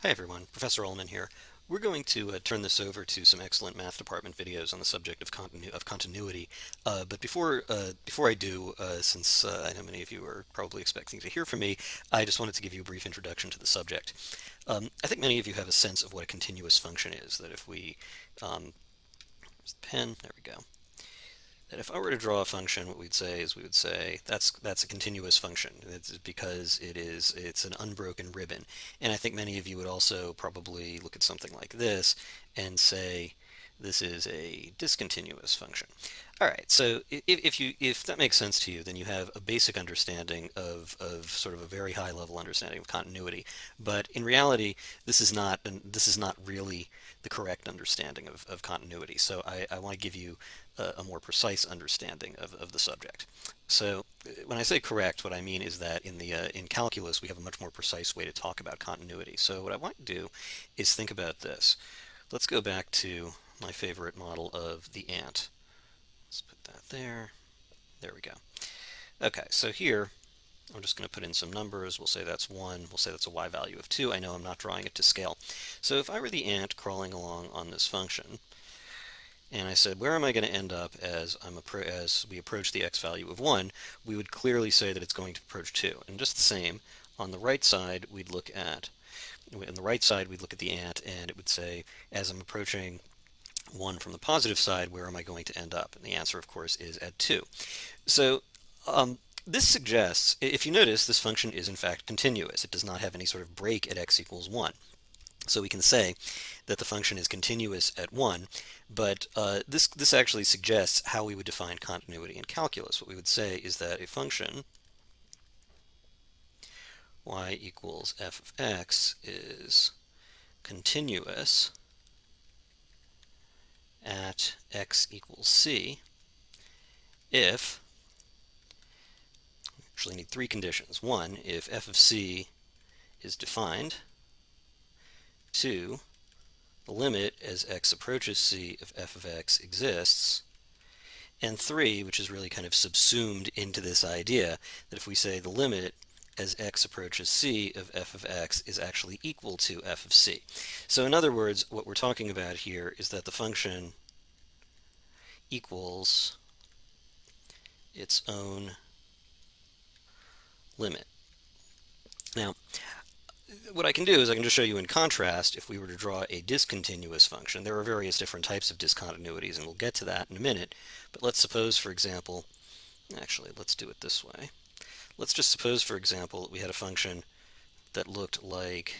Hi everyone, Professor Ullman here. We're going to turn this over to some excellent math department videos on the subject of continuity. Before I do, since I know many of you are probably expecting to hear from me, I just wanted to give you a brief introduction to the subject. I think many of you have a sense of what a continuous function is. That if we, where's the pen? There we go. That if I were to draw a function, what we'd say is we would say that's a continuous function. It's because it's an unbroken ribbon. And I think many of you would also probably look at something like this and say this is a discontinuous function. All right, so if that makes sense to you, then you have a basic understanding of sort of a very high level understanding of continuity. But in reality, this is not really the correct understanding of continuity. So I want to give you a more precise understanding of the subject. So when I say correct, what I mean is that in calculus we have a much more precise way to talk about continuity. So what I want to do is think about this. Let's go back to my favorite model of the ant. Let's put that there. There we go. Okay, so here I'm just going to put in some numbers. We'll say that's 1. We'll say that's a y value of 2. I know I'm not drawing it to scale. So if I were the ant crawling along on this function, and I said, where am I going to end up as we approach the x value of 1, we would clearly say that it's going to approach 2. And just the same, on the right side, we'd look at the ant, and it would say, as I'm approaching 1 from the positive side, where am I going to end up? And the answer, of course, is at 2. So this suggests, if you notice, this function is in fact continuous. It does not have any sort of break at x equals 1. So we can say that the function is continuous at 1, but this actually suggests how we would define continuity in calculus. What we would say is that a function y equals f of x is continuous at x equals c if, we actually need 3 conditions. 1, if f of c is defined. 2, the limit as x approaches c of f of x exists. And 3, which is really kind of subsumed into this idea, that if we say the limit as x approaches c of f of x is actually equal to f of c. So in other words, what we're talking about here is that the function equals its own limit. Now, what I can do is I can just show you in contrast, if we were to draw a discontinuous function. There are various different types of discontinuities, and we'll get to that in a minute. But let's suppose, for example, actually, let's do it this way. Let's just suppose, for example, that we had a function that looked like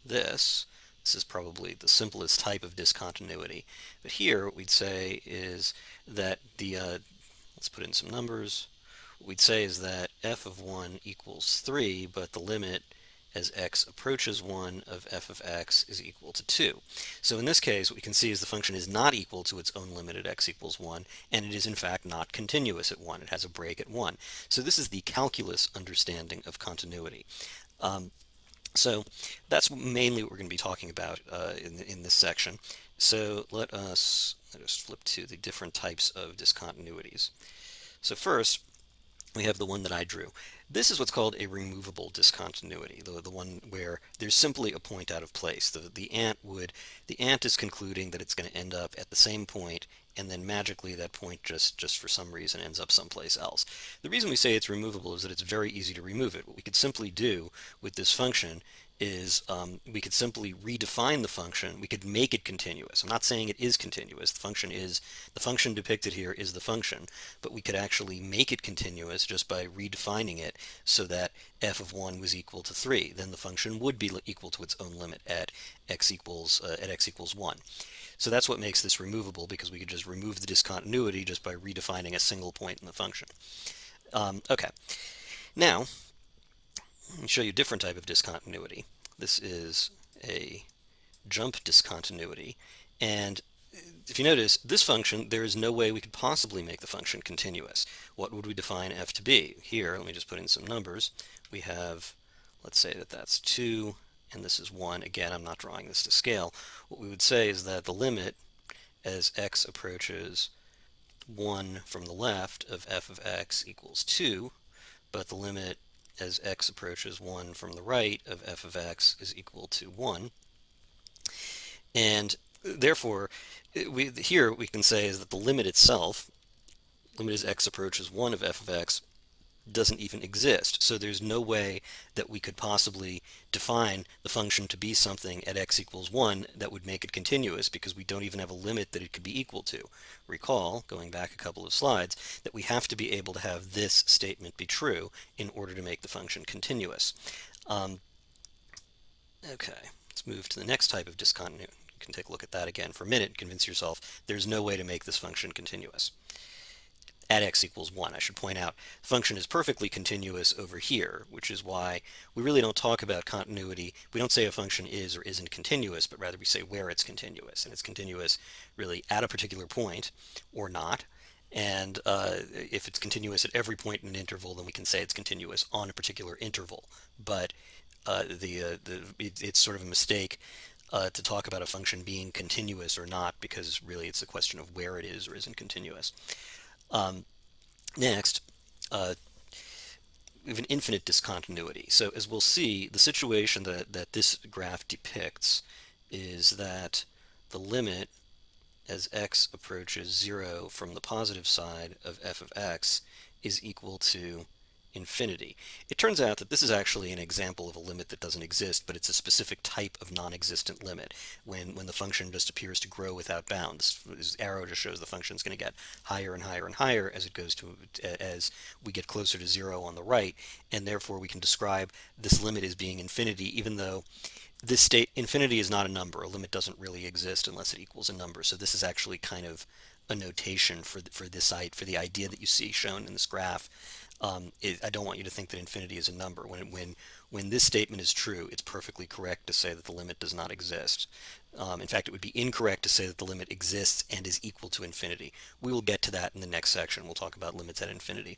this. This is probably the simplest type of discontinuity. But here, what we'd say is that let's put in some numbers. What we'd say is that f of 1 equals 3, but the limit as x approaches 1 of f of x is equal to 2. So in this case, what we can see is the function is not equal to its own limit at x equals 1, and it is in fact not continuous at 1. It has a break at 1. So this is the calculus understanding of continuity. So that's mainly what we're going to be talking about in this section. So let us just flip to the different types of discontinuities. So first, we have the one that I drew. This is what's called a removable discontinuity, the one where there's simply a point out of place. The ant is concluding that it's going to end up at the same point, and then magically that point just for some reason ends up someplace else. The reason we say it's removable is that it's very easy to remove it. What we could simply do with this function is we could simply redefine the function. We could make it continuous. I'm not saying it is continuous. The function depicted here is the function, but we could actually make it continuous just by redefining it so that f of 1 was equal to 3. Then the function would be equal to its own limit at x equals 1. So that's what makes this removable, because we could just remove the discontinuity just by redefining a single point in the function. Okay, now let me show you a different type of discontinuity. This is a jump discontinuity, and if you notice, this function, there is no way we could possibly make the function continuous. What would we define f to be? Here, let me just put in some numbers. We have, let's say that that's 2, and this is 1. Again, I'm not drawing this to scale. What we would say is that the limit as x approaches 1 from the left of f of x equals 2, but the limit as x approaches 1 from the right of f of x is equal to 1. And therefore, here we can say is that the limit itself, limit as x approaches 1 of f of x, doesn't even exist. So there's no way that we could possibly define the function to be something at x equals 1 that would make it continuous, because we don't even have a limit that it could be equal to. Recall, going back a couple of slides, that we have to be able to have this statement be true in order to make the function continuous. Okay, let's move to the next type of discontinuity. You can take a look at that again for a minute and convince yourself there's no way to make this function continuous at x equals 1. I should point out the function is perfectly continuous over here, which is why we really don't talk about continuity. We don't say a function is or isn't continuous, but rather we say where it's continuous. And it's continuous really at a particular point or not. And if it's continuous at every point in an interval, then we can say it's continuous on a particular interval. But it's sort of a mistake to talk about a function being continuous or not, because really it's a question of where it is or isn't continuous. Next, we have an infinite discontinuity. So as we'll see, the situation that this graph depicts is that the limit as x approaches 0 from the positive side of f of x is equal to infinity. It turns out that this is actually an example of a limit that doesn't exist, but it's a specific type of non-existent limit, when the function just appears to grow without bounds. This arrow just shows the function is going to get higher and higher and higher as it goes to as we get closer to 0 on the right, and therefore we can describe this limit as being infinity, even though this state infinity is not a number. A limit doesn't really exist unless it equals a number. So this is actually kind of a notation for the idea that you see shown in this graph. I don't want you to think that infinity is a number. When this statement is true, it's perfectly correct to say that the limit does not exist. In fact, it would be incorrect to say that the limit exists and is equal to infinity. We will get to that in the next section. We'll talk about limits at infinity.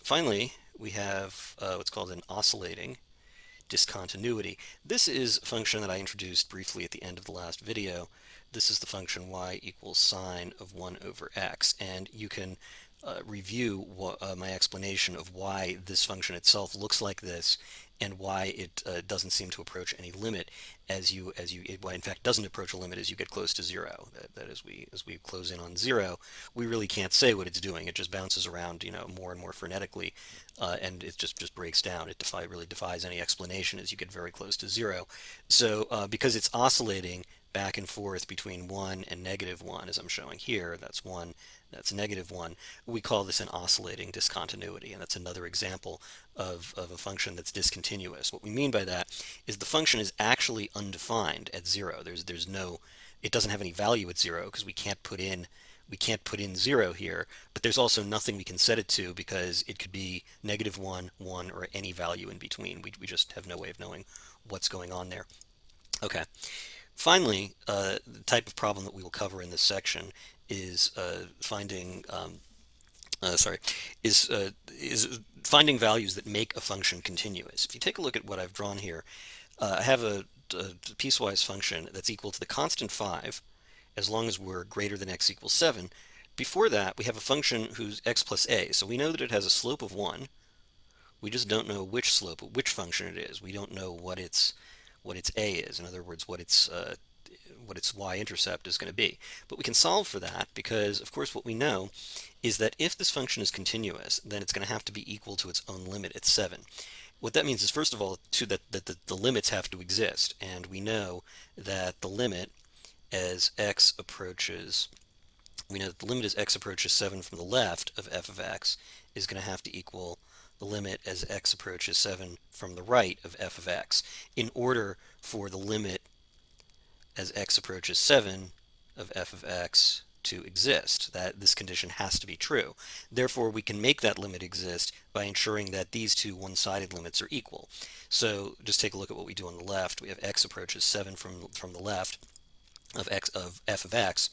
Finally, we have what's called an oscillating discontinuity. This is a function that I introduced briefly at the end of the last video. This is the function y equals sine of 1 over x, and you can review my explanation of why this function itself looks like this and why it doesn't seem to approach any limit why in fact doesn't approach a limit as you get close to 0. That as we close in on 0, we really can't say what it's doing. It just bounces around, more and more frenetically, and it just breaks down. It really defies any explanation as you get very close to 0. So because it's oscillating back and forth between 1 and -1, as I'm showing here, that's 1, that's -1, we call this an oscillating discontinuity, and that's another example of a function that's discontinuous. What we mean by that is the function is actually undefined at 0. It doesn't have any value at 0 because we can't put in 0 here, but there's also nothing we can set it to because it could be -1, 1, or any value in between. We just have no way of knowing what's going on there. Okay. Finally, the type of problem that we will cover in this section is finding values that make a function continuous. If you take a look at what I've drawn here, I have a piecewise function that's equal to the constant 5 as long as we're greater than x equals 7. Before that, we have a function whose x plus a. So we know that it has a slope of 1. We just don't know which function it is. We don't know what its a is. In other words, what its y-intercept is going to be. But we can solve for that because, of course, what we know is that if this function is continuous, then it's going to have to be equal to its own limit at 7. What that means is, first of all, that the limits have to exist, and we know that the limit as x approaches 7 from the left of f of x is going to have to equal the limit as x approaches 7 from the right of f of x in order for the limit as x approaches 7 of f of x to exist. That this condition has to be true. Therefore, we can make that limit exist by ensuring that these two one-sided limits are equal. So just take a look at what we do on the left. We have x approaches 7 from the left of f of x.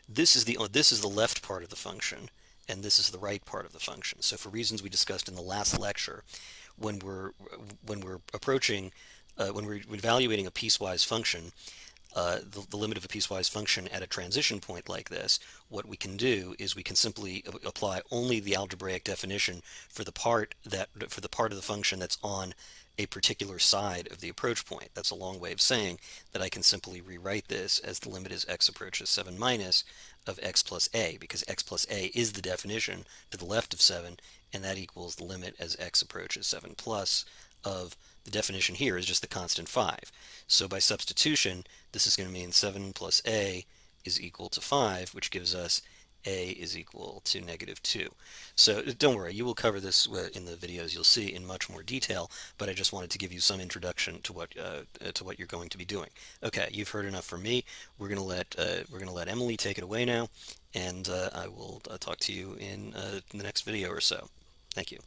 This is the left part of the function, and this is the right part of the function. So for reasons we discussed in the last lecture, when we're evaluating a piecewise function, the limit of a piecewise function at a transition point like this, what we can do is we can simply apply only the algebraic definition for the part of the function that's on a particular side of the approach point. That's a long way of saying that I can simply rewrite this as the limit as x approaches 7 minus of x plus a, because x plus a is the definition to the left of 7, and that equals the limit as x approaches 7 plus of the definition here is just the constant 5. So by substitution, this is going to mean 7 plus a is equal to 5, which gives us a is equal to negative 2. So don't worry, you will cover this in the videos you'll see in much more detail, but I just wanted to give you some introduction to what you're going to be doing. Okay, you've heard enough from me. We're gonna let Emily take it away now, and I will talk to you in the next video or so. Thank you.